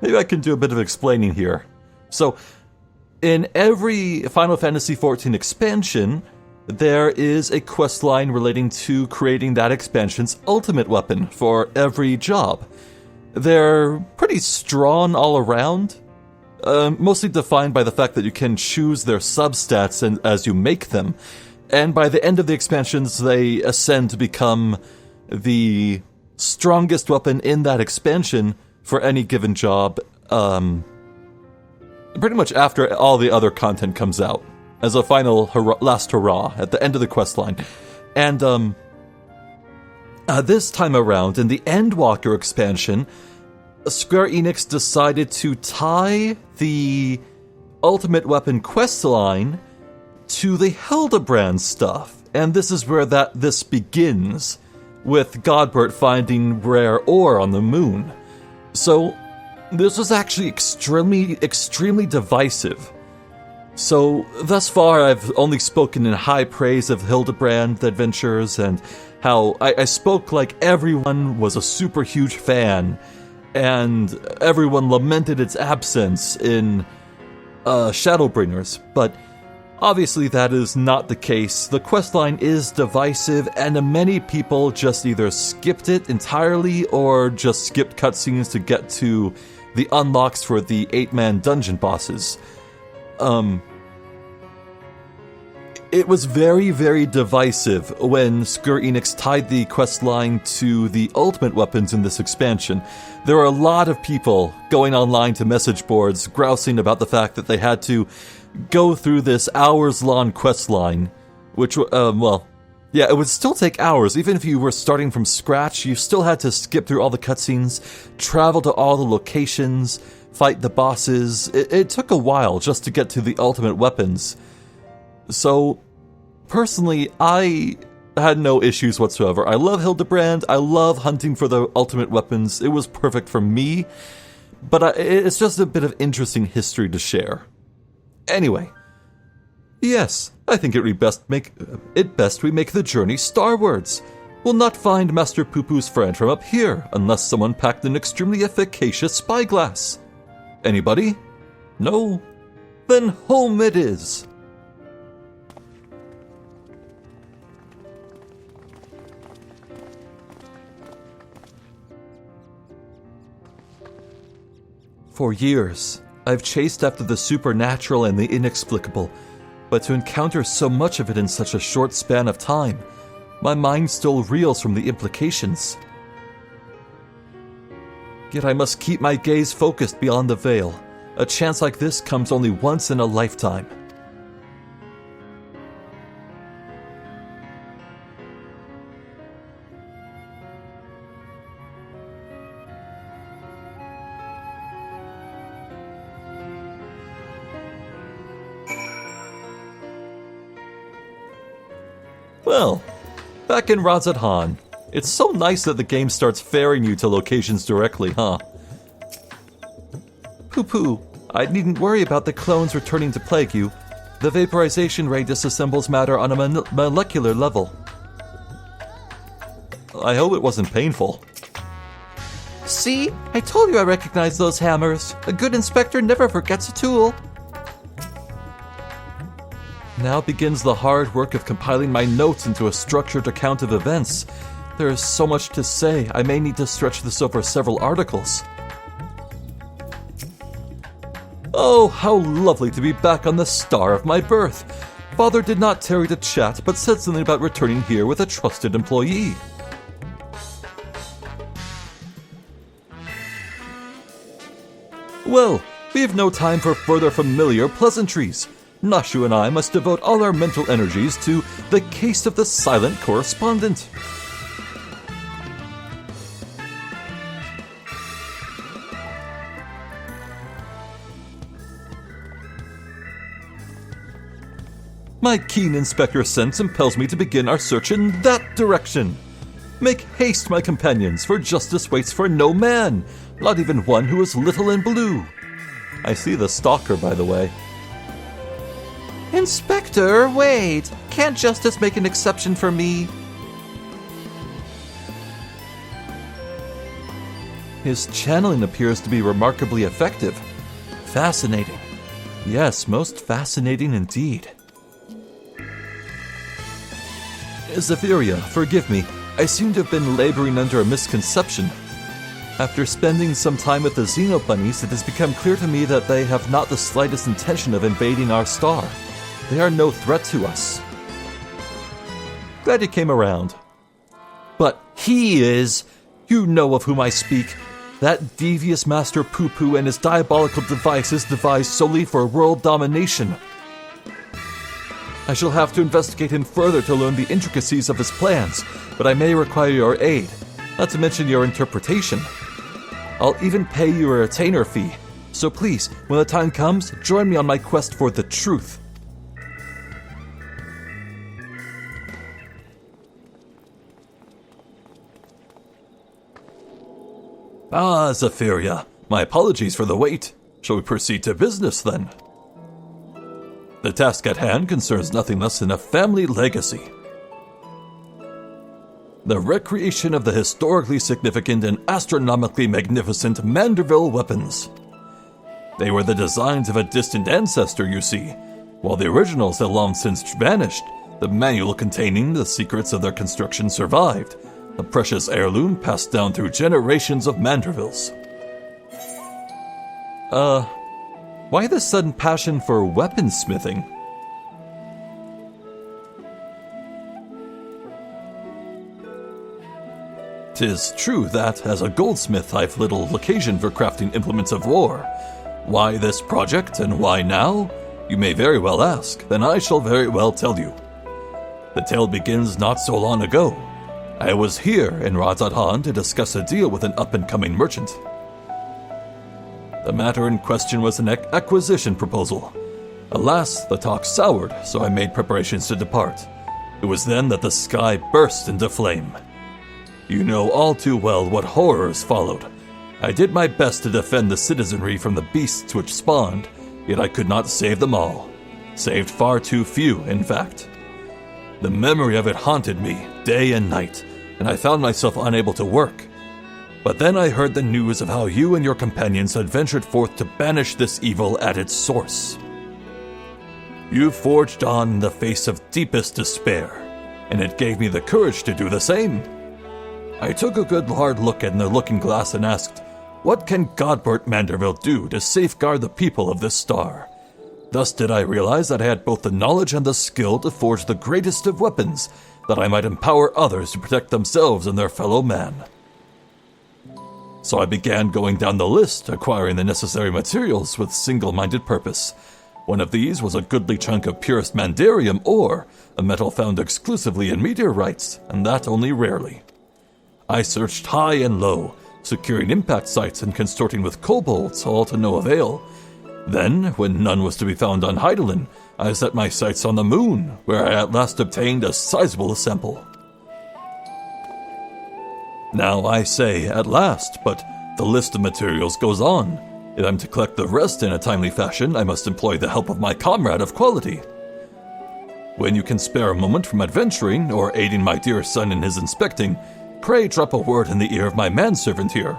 B: Maybe I can do a bit of explaining here. So, in every Final Fantasy XIV expansion, there is a questline relating to creating that expansion's ultimate weapon for every job. They're pretty strong all around, mostly defined by the fact that you can choose their substats as you make them, and by the end of the expansions they ascend to become the strongest weapon in that expansion for any given job, pretty much after all the other content comes out, as a final last hurrah at the end of the questline. And this time around, in the Endwalker expansion, Square Enix decided to tie the Ultimate Weapon questline to the Hildibrand stuff. And this is where this begins, with Godbert finding rare ore on the moon. So, this was actually extremely divisive. So, thus far, I've only spoken in high praise of Hildibrand Adventures, and how I spoke like everyone was a super huge fan, and everyone lamented its absence in Shadowbringers, but obviously that is not the case. The questline is divisive, and many people just either skipped it entirely, or just skipped cutscenes to get to the unlocks for the 8-man dungeon bosses. It was very, very divisive when Square Enix tied the questline to the ultimate weapons in this expansion. There were a lot of people going online to message boards grousing about the fact that they had to go through this hours-long questline, which, it would still take hours. Even if you were starting from scratch, you still had to skip through all the cutscenes, travel to all the locations, fight the bosses. It took a while just to get to the ultimate weapons. So, personally, I had no issues whatsoever. I love Hildibrand. I love hunting for the ultimate weapons. It was perfect for me. But it's just a bit of interesting history to share. Anyway, yes, I think it best we make the journey starwards. We'll not find Master Poo-Poo's friend from up here unless someone packed an extremely efficacious spyglass. Anybody? No? Then home it is. For years, I've chased after the supernatural and the inexplicable, but to encounter so much of it in such a short span of time, my mind still reels from the implications. Yet I must keep my gaze focused beyond the veil. A chance like this comes only once in a lifetime. Well, back in Razadhan, it's so nice that the game starts ferrying you to locations directly, huh? Poo-poo, I needn't worry about the clones returning to plague you. The vaporization ray disassembles matter on a molecular level. I hope it wasn't painful. See? I told you I recognized those hammers. A good inspector never forgets a tool. Now begins the hard work of compiling my notes into a structured account of events. There is so much to say, I may need to stretch this over several articles. Oh, how lovely to be back on the star of my birth. Father did not tarry to chat, but said something about returning here with a trusted employee. Well, we have no time for further familiar pleasantries. Nashu and I must devote all our mental energies to the case of the silent correspondent.
A: My keen inspector sense impels me to begin our search in that direction. Make haste, my companions, for justice waits for no man, not even one who is little and blue. I see the stalker, by the way.
B: Inspector, wait. Can't justice make an exception for me?
A: His channeling appears to be remarkably effective. Fascinating. Yes, most fascinating indeed. Zephyria, forgive me. I seem to have been laboring under a misconception. After spending some time with the Xenobunnies, it has become clear to me that they have not the slightest intention of invading our star. They are no threat to us. Glad you came around. But he is. You know of whom I speak. That devious Master Poo-Poo and his diabolical devices devised solely for world domination. I shall have to investigate him further to learn the intricacies of his plans, but I may require your aid, not to mention your interpretation. I'll even pay you a retainer fee, so please, when the time comes, join me on my quest for the truth. Ah, Zephyria, my apologies for the wait. Shall we proceed to business, then? The task at hand concerns nothing less than a family legacy. The recreation of the historically significant and astronomically magnificent Manderville weapons. They were the designs of a distant ancestor, you see. While the originals had long since vanished, the manual containing the secrets of their construction survived, a precious heirloom passed down through generations of Mandervilles. Why this sudden passion for weaponsmithing? "'Tis true that, as a goldsmith, I've little occasion for crafting implements of war. Why this project, and why now? You may very well ask, then I shall very well tell you. The tale begins not so long ago. I was here in Razadhan to discuss a deal with an up-and-coming merchant. The matter in question was an acquisition proposal. Alas, the talk soured, so I made preparations to depart. It was then that the sky burst into flame. You know all too well what horrors followed. I did my best to defend the citizenry from the beasts which spawned, yet I could not save them all. Saved far too few, in fact. The memory of it haunted me day and night, and I found myself unable to work. But then I heard the news of how you and your companions had ventured forth to banish this evil at its source. You forged on in the face of deepest despair, and it gave me the courage to do the same. I took a good hard look in the looking glass and asked, what can Godbert Manderville do to safeguard the people of this star? Thus did I realize that I had both the knowledge and the skill to forge the greatest of weapons, that I might empower others to protect themselves and their fellow man. So I began going down the list, acquiring the necessary materials with single-minded purpose. One of these was a goodly chunk of purest mandarium ore, a metal found exclusively in meteorites, and that only rarely. I searched high and low, securing impact sites and consorting with kobolds, all to no avail. Then, when none was to be found on Heidelin, I set my sights on the moon, where I at last obtained a sizable sample. Now I say at last, but the list of materials goes on. If I'm to collect the rest in a timely fashion, I must employ the help of my comrade of quality. When you can spare a moment from adventuring, or aiding my dear son in his inspecting, pray drop a word in the ear of my manservant here.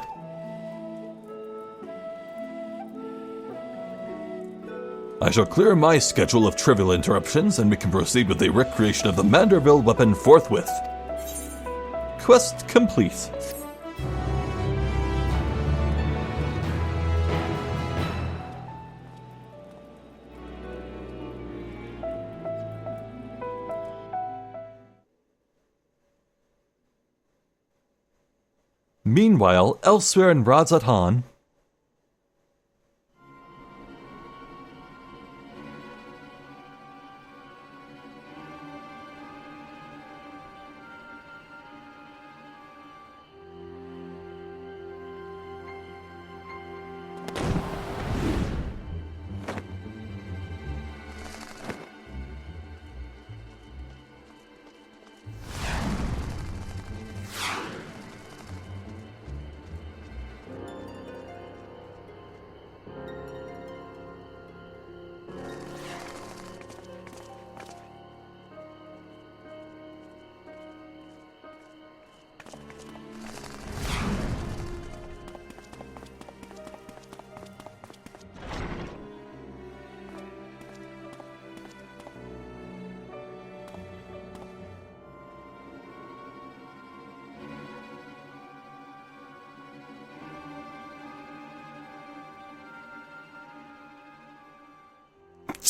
A: I shall clear my schedule of trivial interruptions, and we can proceed with the recreation of the Manderville weapon forthwith. Quest complete. Meanwhile, elsewhere in Razadhan,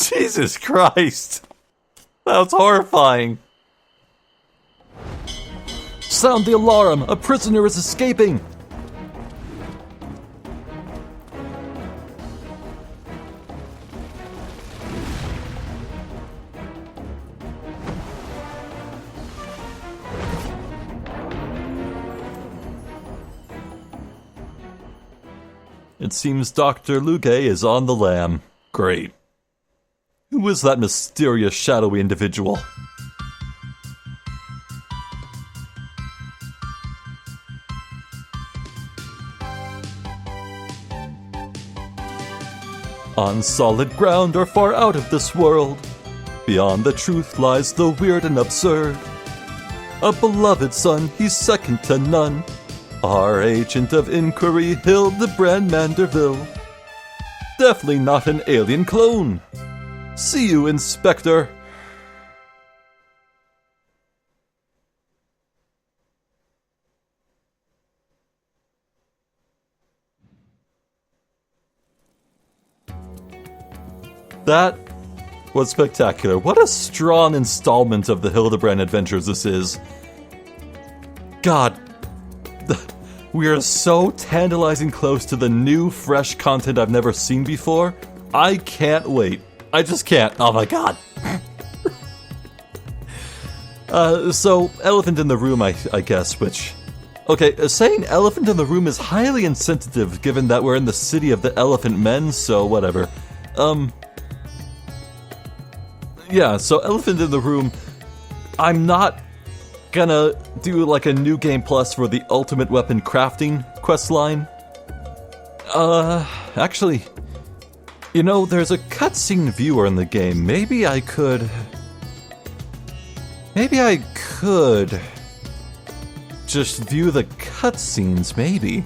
A: Jesus Christ! That was horrifying. Sound the alarm! A prisoner is escaping! It seems Dr. Luge is on the lam. Great. Who is that mysterious, shadowy individual? On solid ground or far out of this world, beyond the truth lies the weird and absurd. A beloved son, he's second to none. Our agent of inquiry, Hildibrand Manderville. Definitely not an alien clone. See you, Inspector. That was spectacular. What a strong installment of the Hildibrand adventures this is. God, we are so tantalizing close to the new, fresh content I've never seen before. I can't wait. I just can't. Oh my god. So, elephant in the room, I guess, which... Okay, saying elephant in the room is highly insensitive given that we're in the city of the elephant men, so whatever. Yeah, so elephant in the room, I'm not gonna do like a new game plus for the ultimate weapon crafting questline. Actually, you know, there's a cutscene viewer in the game. Maybe I could just view the cutscenes, maybe.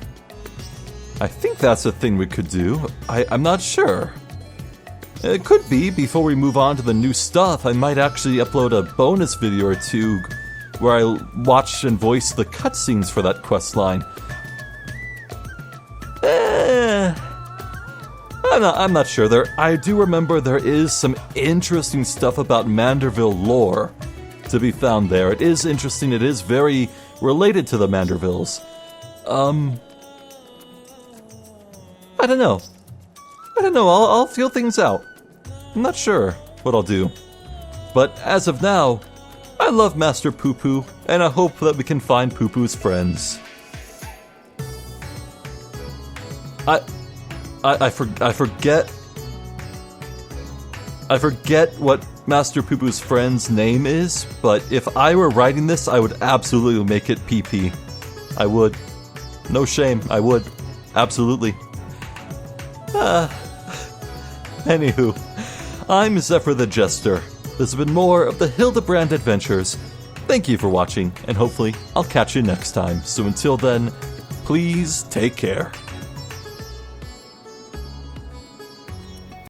A: I think that's a thing we could do. I'm not sure. It could be, before we move on to the new stuff, I might actually upload a bonus video or two where I watch and voice the cutscenes for that questline. I'm not sure. I do remember there is some interesting stuff about Manderville lore to be found there. It is interesting, it is very related to the Mandervilles. I don't know. I'll feel things out. I'm not sure what I'll do. But as of now, I love Master Poo Poo, and I hope that we can find Poo Poo's friends. I forget what Master Poo Poo's friend's name is, but if I were writing this, I would absolutely make it PP. I would. No shame, I would. Absolutely. Anywho, I'm Zephyria Jeste. This has been more of the Hildibrand adventures. Thank you for watching, and hopefully I'll catch you next time. So until then, please take care.